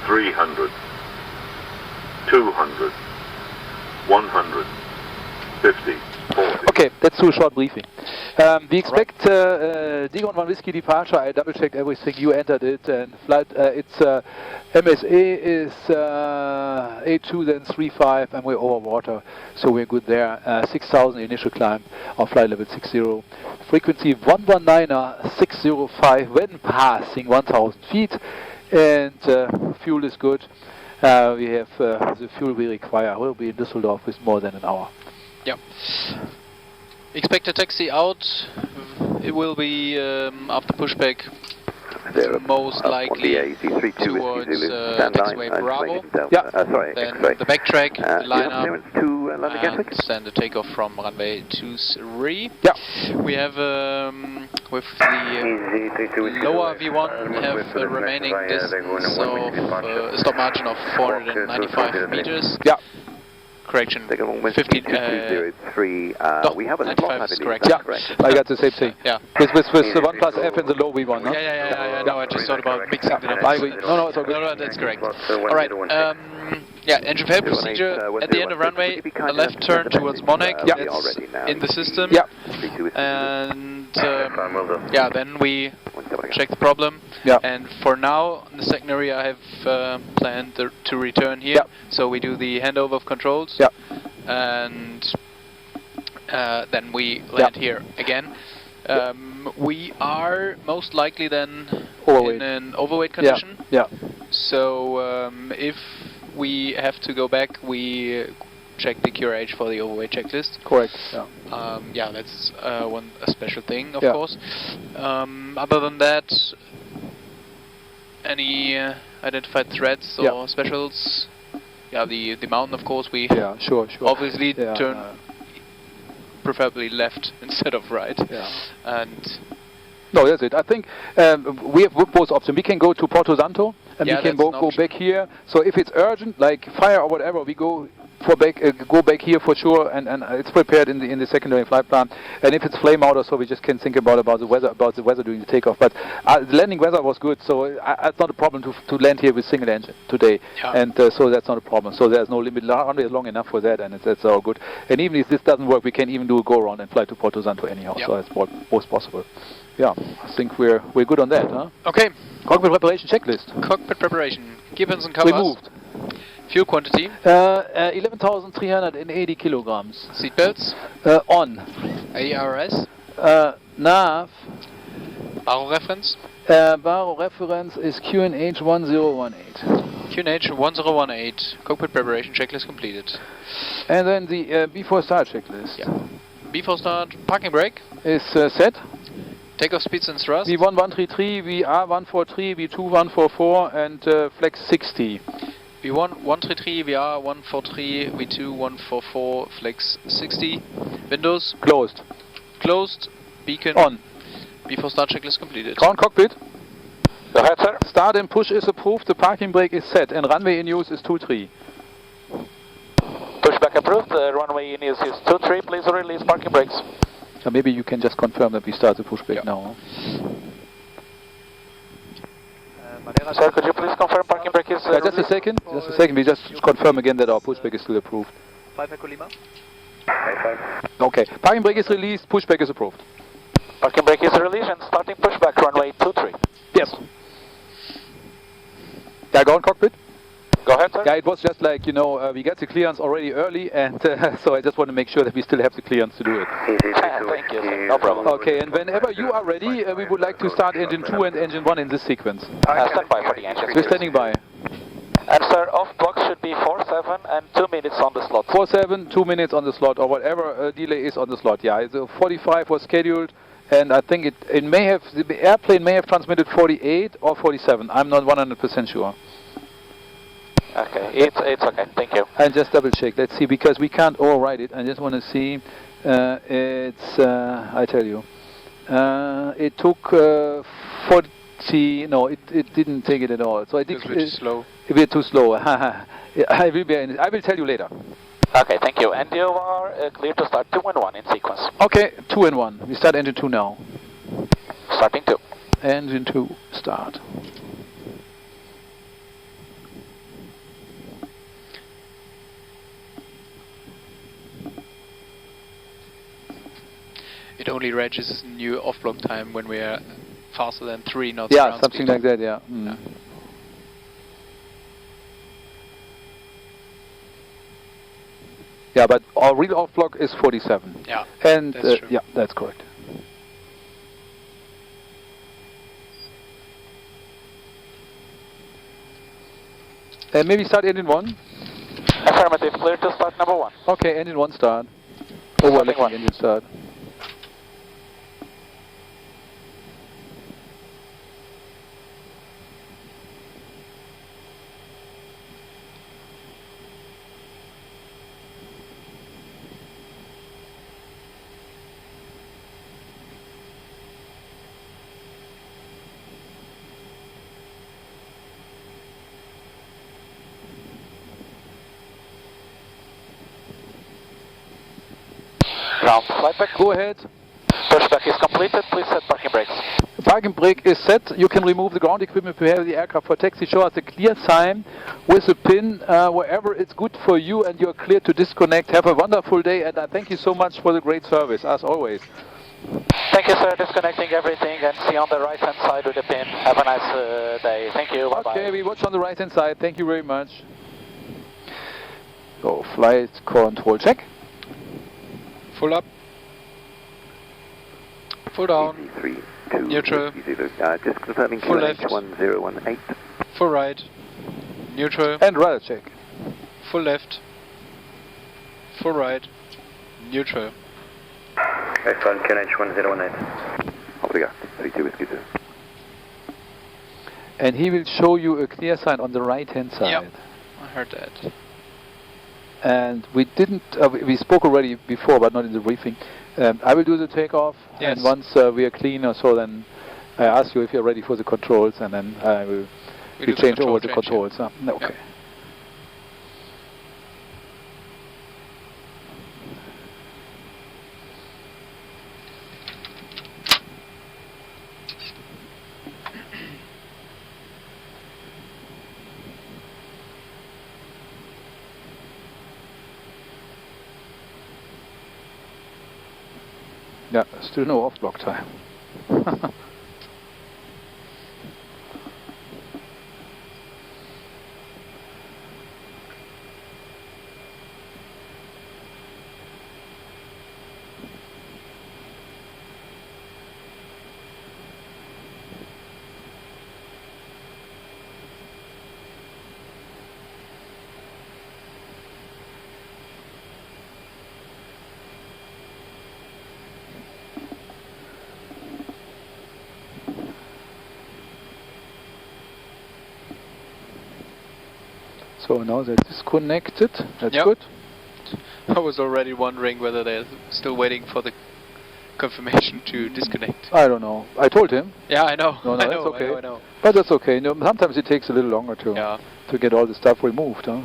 300, 200, 100, 50, 40. Okay, let's do a short briefing. We expect Digon 1 Whiskey departure. I double checked everything. You entered it, and flight. It's MSA is A2 then 35, and we're over water, so we're good there. 6,000 initial climb, or flight level 60. Frequency 119er 605 when passing 1,000 feet, and fuel is good. We have the fuel we require. We'll be in Düsseldorf with more than an hour. Yep. Expect a taxi out. It will be after pushback, most likely towards taxiway Bravo. Yeah. Then the backtrack, the lineup, and then the takeoff from runway 23. Yeah. We have with the lower V1 have a remaining distance of a stop margin of 495 meters. Yeah. Correction, 50, we have a 95 is correct. Yeah, I got the same thing. Yeah. With the 1 plus F and the low V1, no? Yeah, no, I just thought about mixing the numbers. I agree. No, it's all good. No, that's correct. Alright, yeah, engine fail procedure at the end of runway, a left turn towards Monac, that's in the system. Yeah. And yeah, then we check the problem. Yeah. And for now, in the second area, I have planned to return here. Yeah. So we do the handover of controls. Yeah. And then we land here again. We are most likely then in an overweight condition. Yeah. So if we have to go back, we check the QRH for the overweight checklist. Correct. Yeah. Yeah, that's a special thing, of course. Other than that, any identified threats or specials? Yeah, the mountain, of course. We sure. obviously turn preferably left instead of right. Yeah. And no, that's it. I think we have both options. We can go to Porto Santo, and we can go back here. So if it's urgent, like fire or whatever, we go go back here for sure, and it's prepared in the secondary flight plan. And if it's flame out or so, we just can think about the weather during the takeoff. But the landing weather was good, so it's not a problem to land here with single engine today. Yeah. And so that's not a problem. So there's no limit. Runway is long enough for that, and that's all good. And even if this doesn't work, we can even do a go around and fly to Porto Santo anyhow. Yep. So it's both possible. Yeah, I think we're good on that, huh? Okay. Cockpit preparation checklist. Cockpit preparation. Gear pins and covers. Removed. Fuel quantity. 11,380 kilograms. Seatbelts. On. ARS. Nav. Baro reference. Baro reference is QNH 1018. QNH 1018. Cockpit preparation checklist completed. And then the before start checklist. Yeah. Before start, parking brake. Is set. Takeoff speeds and thrust. V1 133, VR 143, V2 144, and flex 60. V1 133, VR 143, V2 144, flex 60. Windows. Closed. Closed. Beacon. On. Before start checklist completed. Ground cockpit. Go ahead, sir. Start and push is approved, the parking brake is set, and runway in use is 23. Pushback approved, runway in use is 23, please release parking brakes. Maybe you can just confirm that we start the pushback now. Madeira, sir, could you please confirm parking brake is just a second, we just confirm again that our pushback is still approved. 5 Echo Lima. Okay, parking brake is released, pushback is approved. Parking brake is released and starting pushback, runway 23. Yes. Yeah, go on cockpit. Go ahead, sir. Yeah, it was just like, we got the clearance already early, and so I just want to make sure that we still have the clearance to do it. Thank you, sir. No problem. Okay, and whenever you are ready, we would like to start engine 2 and engine 1 in this sequence. Stand by for the engine. We're standing by. And sir, off block should be 47 and 2 minutes on the slot. 47, 2 minutes on the slot, or whatever delay is on the slot. Yeah, the 45 was scheduled, and I think it may have, the airplane may have transmitted 48 or 47. I'm not 100% sure. Okay, it's okay, thank you. And just double check, let's see, because we can't override it. I just want to see, I tell you, it took 40, no, it didn't take it at all. So I think it's slow. A bit too slow. I will tell you later. Okay, thank you. And you are clear to start 2 and 1 in sequence. Okay, 2 and 1. We start engine 2 now. Starting 2. Engine 2, start. it only registers new off-block time when we are faster than 3 knots. Yeah, something like that, yeah. Yeah. Yeah, but our real off-block is 47. Yeah, and that's true. yeah, that's correct. Maybe start engine 1. Affirmative, clear to start number 1. Okay, engine 1 start. Overlapping engine start. Ground, flight back. Go ahead. Pushback is completed, please set parking brakes. Parking brake is set. You can remove the ground equipment, prepare the aircraft for taxi. Show us a clear sign with a pin wherever it's good for you and you're clear to disconnect. Have a wonderful day and I thank you so much for the great service, as always. Thank you, sir. Disconnecting everything and see on the right hand side with the pin. Have a nice day. Thank you. Bye-bye. Okay, we watch on the right hand side. Thank you very much. So, flight control check. Full up. Full down. 3, 2, Neutral. just confirming Full left. QNH1018. Full right. Neutral. And rudder check. Full left. Full right. Neutral. F1 QNH1018. Obrigado. 32 Whiskey 2. And he will show you a clear sign on the right hand side. Yep. I heard that. And we didn't, we spoke already before, but not in the briefing. I will do the takeoff, Yes. and once we are clean or so, then I ask you if you're ready for the controls, and then I will We do the change control over the change, controls. No, okay. Yep. Yeah, still no off-block time. So now they're disconnected. That's Yep. good. I was already wondering whether they're still waiting for the confirmation to disconnect. I don't know. I told him, Yeah, I know. No, I that's know, okay. I know. but that's okay. No, sometimes it takes a little longer Yeah. to get all the stuff removed. Huh?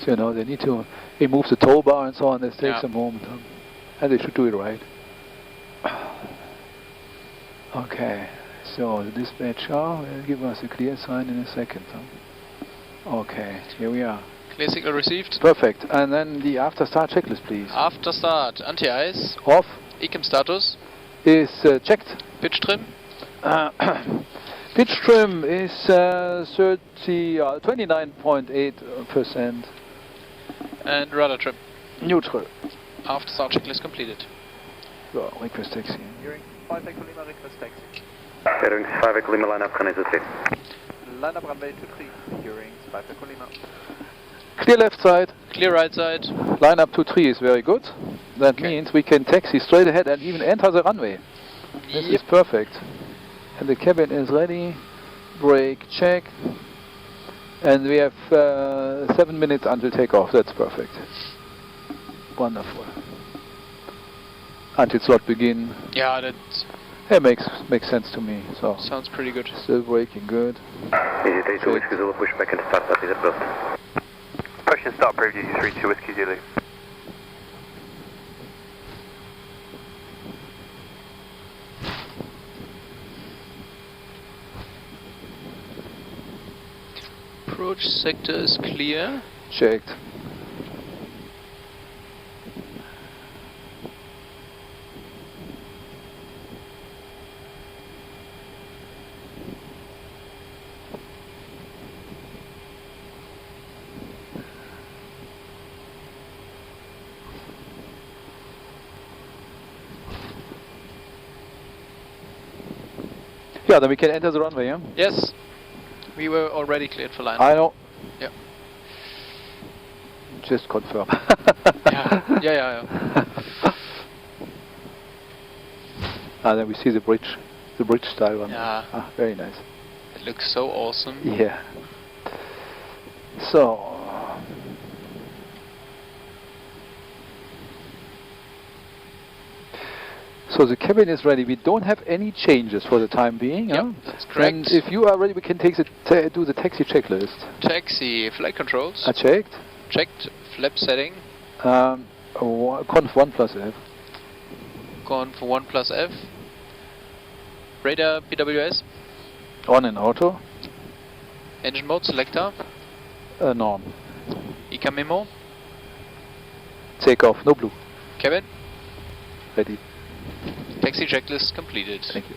So, you know, they need to remove the tow bar and so on. This takes Yeah. a moment. Huh? And they should do it right. Okay. So the dispatcher will give us a clear sign in a second. Huh? Okay. Here we are. Clear signal received. Perfect. And then the after start checklist, please. After start, anti-ice, Off ECAM status, is checked. pitch trim, Pitch trim is 29.8%. and rudder trim. Neutral. After start checklist completed. So, request taxi. Eurowings Five Echo Lima, request taxi. Eurowings 5 Echo Lima, line up, runway 23. Line up runway 23. Eurowings Five Echo Lima. Clear left side. Clear right side. Line up to 3 is very good. That Okay. means we can taxi straight ahead and even enter the runway. This is perfect. And the cabin is ready. Brake check. And we have 7 minutes until takeoff. That's perfect. Wonderful. Until slot begin. Yeah, that It makes sense to me. So sounds pretty good. still braking good. Easy 32 Whiskey Zulu, pushback and start, that is approved. Push and start, preview 32 Whiskey Zulu. Approach sector is clear. Checked. Yeah, then we can enter the runway, yeah? Yes. We were already cleared for line. I know. Yeah. Just confirm. yeah. Then we see the bridge style one. Yeah. Very nice. It looks so awesome. Yeah. So the cabin is ready. We don't have any changes for the time being. Yep, that's correct. And if you are ready, we can take do the taxi checklist. Taxi flight controls. I checked. Checked. Flap setting. Conf 1 plus F. Conf 1 plus F. Radar PWS. On in auto. Engine mode selector. Norm. ICA memo. Takeoff. No blue. Cabin. Ready. Taxi checklist completed. Thank you.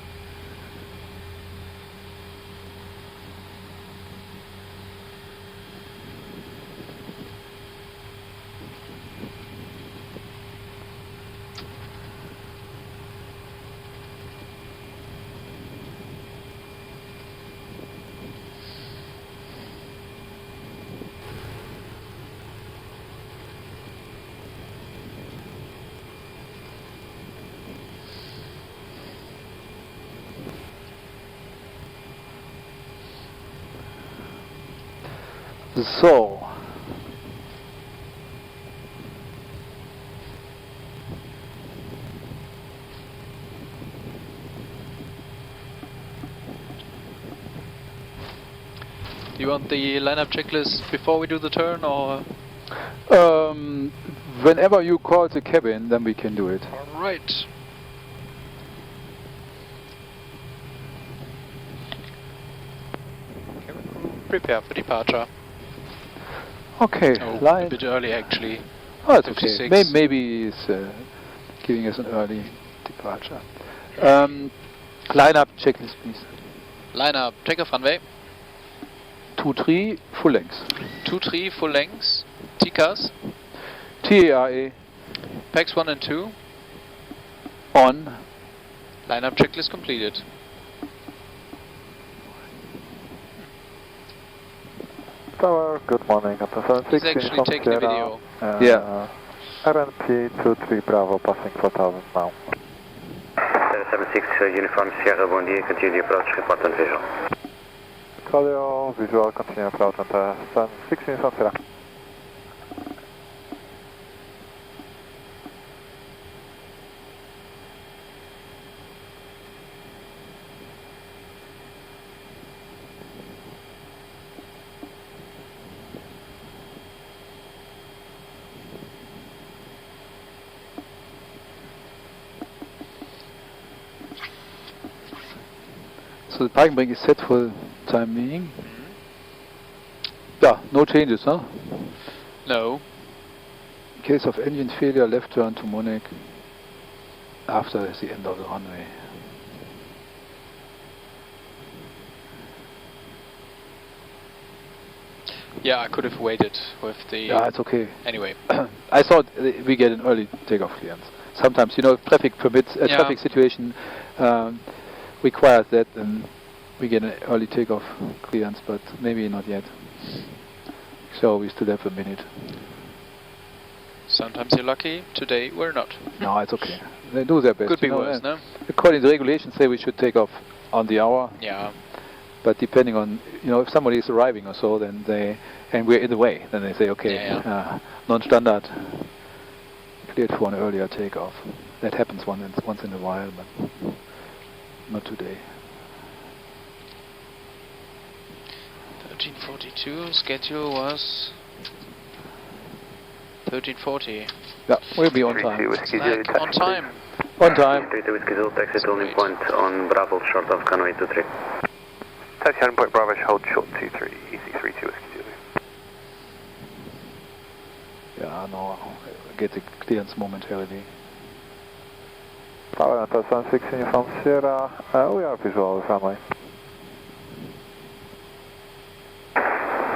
So, Do you want the lineup checklist before we do the turn, or? whenever you call the cabin, then we can do it. Alright. Cabin crew, prepare for departure. Okay, A bit early actually. Oh, it's okay. 56. Maybe it's giving us an early departure. Lineup checklist, please. Lineup, takeoff runway. 2-3, full length. 2-3 full lengths. TCAS. TARA. PAX 1 and 2. On. Lineup checklist completed. Tower, good morning. He's actually taking a video. Yeah. RNP 23 Bravo, passing 4000 now. 76 Uniform Sierra, bom dia, continue approach, report and visual. Audio, visual, continue approach and 76 Uniform Sierra. So the parking brake is set for the time being. Yeah, no changes, huh? No. In case of engine failure, left turn to Munich after the end of the runway. Yeah, I could have waited with the... Yeah, it's okay. Anyway. I thought we get an early takeoff clearance. Sometimes, you know, if traffic permits, a traffic situation requires that, then we get an early takeoff clearance, but maybe not yet. So we still have a minute. Sometimes you're lucky, today we're not. No, it's okay. They do their best. Could be worse, no? According to the regulations, say we should take off on the hour. Yeah. But depending on, you know, if somebody is arriving or so, then and we're in the way, then they say, okay, non-standard, cleared for an earlier takeoff. That happens once in a while, but not today. 13:42, schedule was 13:40. Yeah, we'll be on time. On time. On time. 32 Whiskey Zulu, taxi to landing point on Bravo, short of runway 23. Taxi landing point Bravo, hold short 23, easy 32 Whiskey Zulu. Yeah, no, I'll get the clearance momentarily. Tower, 76 Uniform Sierra, we are visual runway.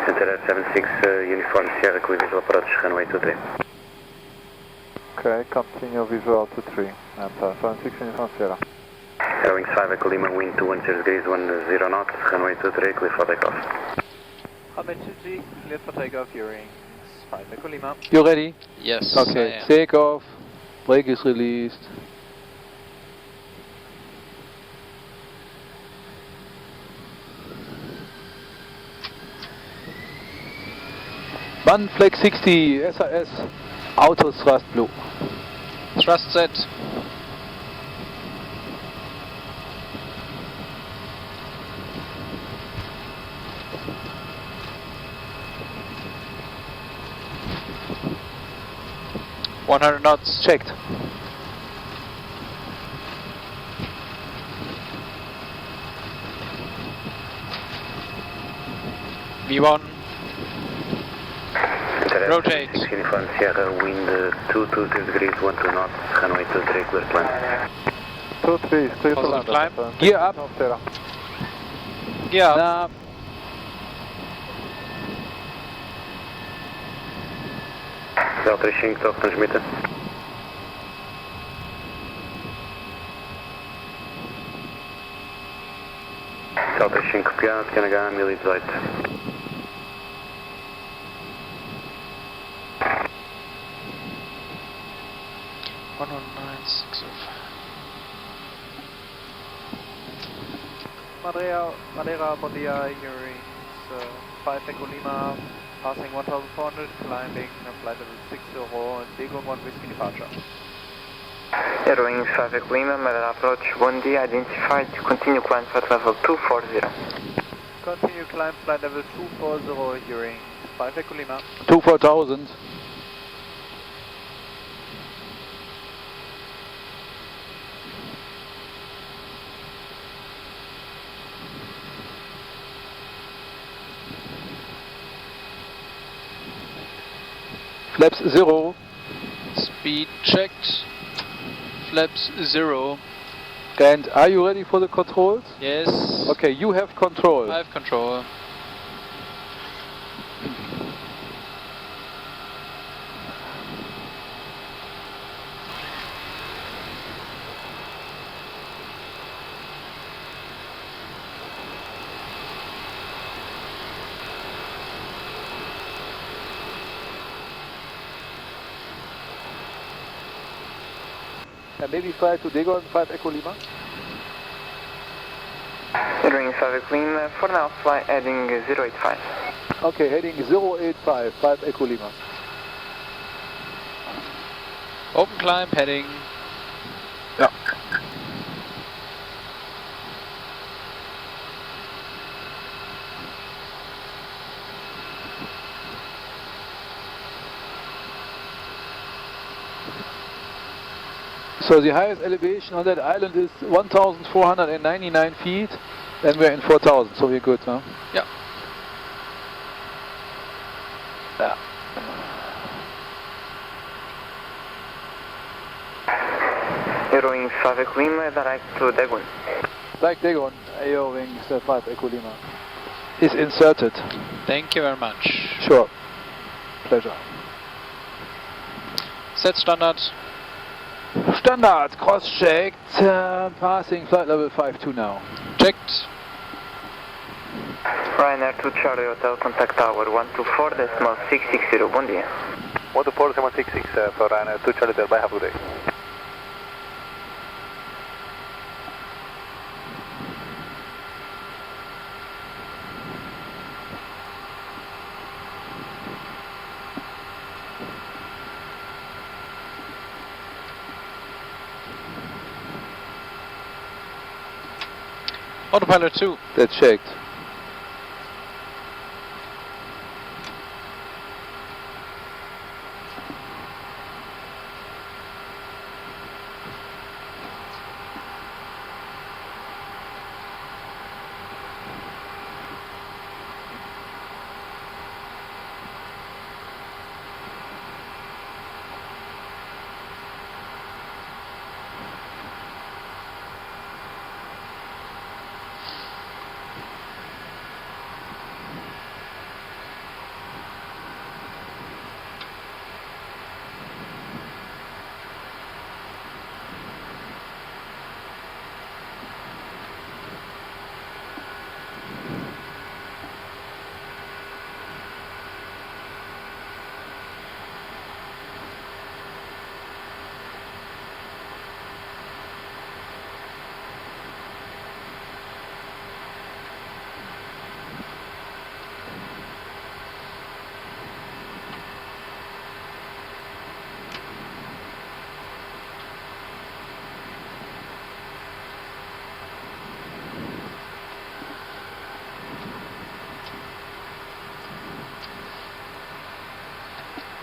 Center 76 Uniform Sierra, we visual approach, runway 23. Okay, continue visual to 3 and 76 Uniform Sierra. Eurowings 5 Echo Lima, wind 210 degrees, 10 knots, runway 23, clear for takeoff. Runway 23, cleared for takeoff, Eurowings 5 Echo Lima. You ready? Yes. Okay, take off, brake is released. One flag 60, SAS, auto thrust blue. Thrust set. $100 knots. Checked. V1. Rotate. Uniform Sierra, wind 220 degrees, 12 knots, runway 23, clear to land. 23, clear to land. Climb. Gear up. Gear up. Nah. Delta 5, toque transmita. Delta 5, copiado, QNH 1018. Madeira, bom dia, Eurowings 5 Echo Lima, passing 1400, climbing flight level 60, Dagon 1 Whiskey departure. Eurowings 5 Echo Lima, Madeira approach, 1D, identified, continue climb flight level 240. Continue climb flight level 240, Eurowings 5 Echo Lima. 24000. Flaps 0. Speed checked. Flaps 0. And are you ready for the controls? Yes. Okay, you have control. I have control. And maybe fly to Dagon 5 Echo Lima. Eurowings 5 Echo Lima, for now fly heading 085. Okay, heading 085, 5 Echo Lima. Open climb heading. Yeah. So the highest elevation on that island is 1,499 feet, and we're in 4,000, so we're good, huh? Yeah. Yeah. Eurowings 5 Echo Lima, direct to Dagon. Like Dagon, Eurowings 5 Echo Lima is inserted. Thank you very much. Sure. Pleasure. Set standard. Standard, cross-checked, passing flight level 52 now. Checked. Ryanair to Charlie Hotel, contact tower 124.660, bon dia. 124.660 for Ryanair to Charlie Hotel, bye, have a good day. Autopilot 2. That's checked.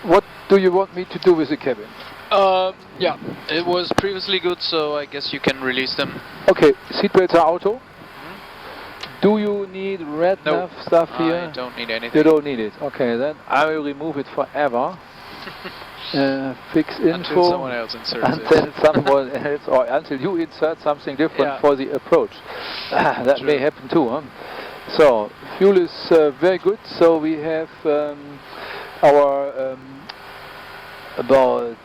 what do you want me to do with the cabin? Yeah, it was previously good, so I guess you can release them. Okay, seatbelts are auto. Do you need red nav stuff here? I don't need anything. You don't need it. Okay, then I will remove it forever. Fix info. Until someone else inserts until someone else, or until you insert something different for the approach. That may happen too, huh? So, fuel is very good. So we have our about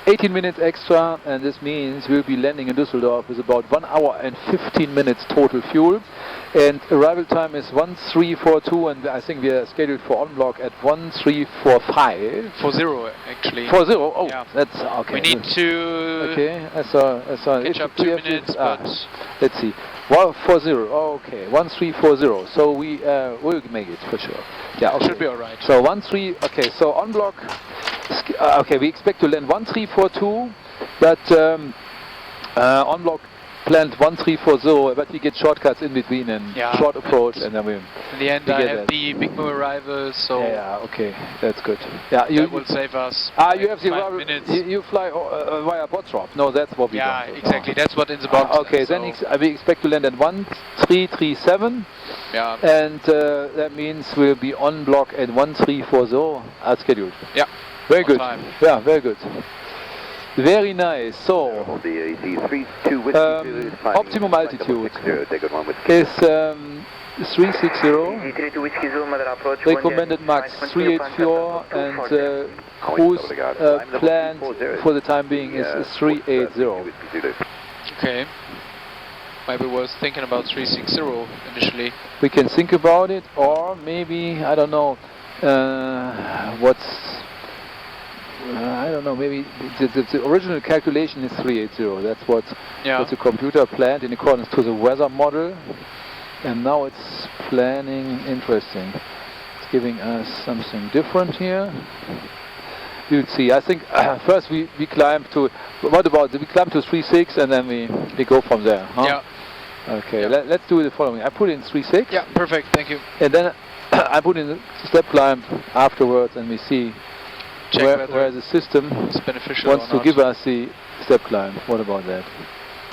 18 minutes extra, and this means we'll be landing in Düsseldorf with about 1 hour and 15 minutes total fuel, and arrival time is 1342, and I think we are scheduled for on block at 1345. 40 actually. 40. Oh, yeah. That's okay. We need to catch up 2 minutes, but let's see. 40. Okay, 1340. So we will make it for sure. Yeah, okay. Should be all right. So 13. Okay, so on block. Okay, we expect to land 1342, but on block planned 1340, but we get shortcuts in between and short approach, and then we. In the end, I have the Big Mo arrival, so. Yeah, okay, that's good. Yeah, that will save us. You have the 5 minutes. You fly via Botsrop. No, that's what we do. Yeah, exactly. That's what in the box. Okay, then we expect to land at 1337. Yeah. And that means we'll be on block at 1340 as scheduled. Yeah. Very good. Time. Yeah, very good. Very nice. So, optimum altitude is 360. Recommended max 384, and cruise planned for the time being is 380. Okay. Maybe was thinking about 360 initially. We can think about it, or maybe I don't know. I don't know, maybe the original calculation is 380. That's what the computer planned in accordance to the weather model. And now it's planning, interesting. It's giving us something different here. You'll see. I think first we climb to, what about, we climb to 36 and then we go from there, huh? Yeah. Okay, let's do the following. I put in 36. Yeah, perfect, thank you. And then I put in the step climb afterwards, and we see where the system wants to give us the step climb. What about that?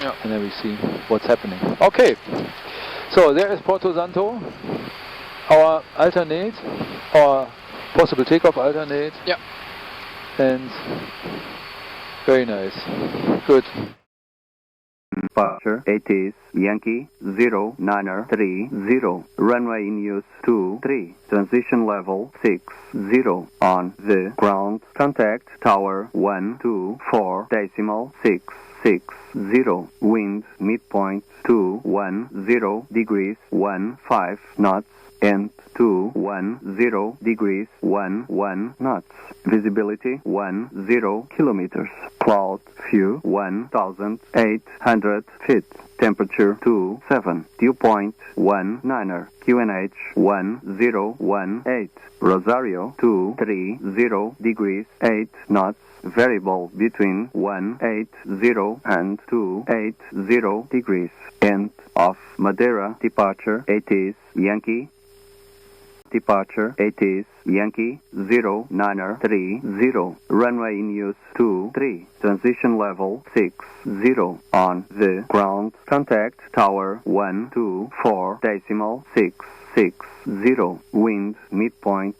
Yeah. And then we see what's happening. Okay, so there is Porto Santo, our alternate, our possible takeoff alternate. Yeah. And very nice. Good. Departure ATIS Yankee 0930, runway in use 23, transition level 60, on the ground, contact tower 124.660, wind midpoint 210 degrees 15 knots and 210 degrees 11 knots. Visibility 10 kilometers. Cloud view 1,800 feet. Temperature 27. Dew point 19er. QNH 1018. Rosario 230 degrees 8 knots. Variable between 180 and 280 degrees. End of Madeira. Departure ATIS Yankee. Departure ATIS Yankee 0930, runway in use 23, transition level 60, on the ground, contact tower 124.660, wind midpoint